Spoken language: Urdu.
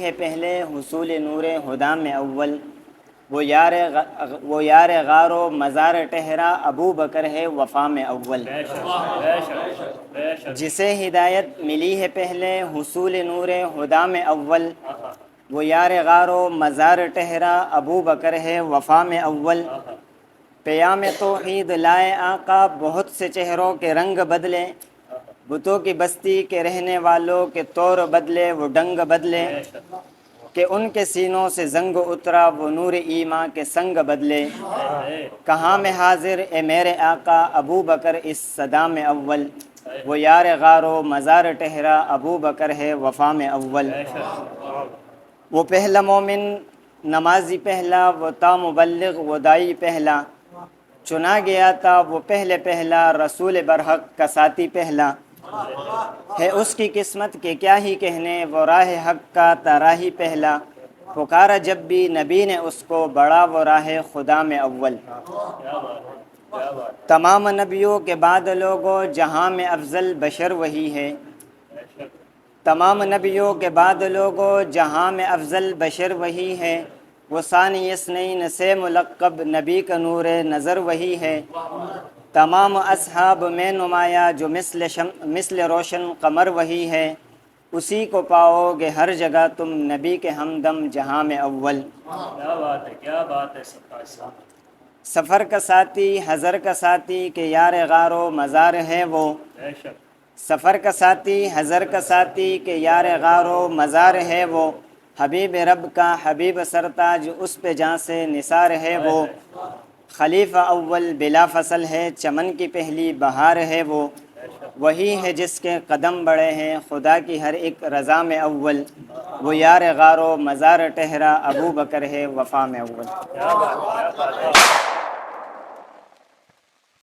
ہے پہلے حصول نور ہدا میں اول، وہ یار غار و مزار ٹہرا ابو بکر ہے وفا میں اول۔ جسے ہدایت ملی ہے پہلے حصول نور ہدا میں اول، وہ یار غار و مزار ٹہرا ابو بکر ہے وفا میں اول۔ پیام توحید لائے آقا بہت سے چہروں کے رنگ بدلے، بتوں کی بستی کے رہنے والوں کے طور بدلے وہ ڈنگ بدلے، کہ ان کے سینوں سے زنگ اترا وہ نور ایماں کے سنگ بدلے۔ کہاں میں حاضر اے میرے آقا ابو بکر اس صدا میں اول، وہ یار غار و مزار ٹہرا ابو بکر ہے وفا میں اول۔ وہ پہلا مومن نمازی پہلا، وہ تا مبلغ وہ دائی پہلا، چنا گیا تھا وہ پہلا رسول برحق کا ساتھی پہلا۔ ہے اس کی قسمت کہ کیا ہی کہنے وہ راہ حق کا تراہی پہلا، پکارا جب بھی نبی نے اس کو بڑا وہ راہ خدا میں اول۔ تمام نبیوں کے بعد لوگوں جہاں میں افضل بشر وہی ہے، تمام نبیوں کے بعد لوگوں جہاں میں افضل بشر وہی ہے، وہ ثانی اثنین سے ملقب نبی کا نور نظر وہی ہے۔ تمام اصحاب میں نمایاں جو مثل روشن قمر وہی ہے، اسی کو پاؤ گے ہر جگہ تم نبی کے ہمدم جہاں میں اول۔ کیا بات ہے سفر کا ساتھی حضر کا ساتھی کہ یار غار و مزار ہے وہ، سفر کا ساتھی حضر کا ساتھی کہ یار غار و مزار ہے وہ، حبیب رب کا حبیب سرتاج اس پہ جہاں سے نثار ہے وہ، خلیفہ اول بلا فصل ہے چمن کی پہلی بہار ہے وہ، وہی ہے جس کے قدم بڑے ہیں خدا کی ہر ایک رضا میں اول، وہ یار غار و مزار ٹہرا ابو بکر ہے وفا میں اول۔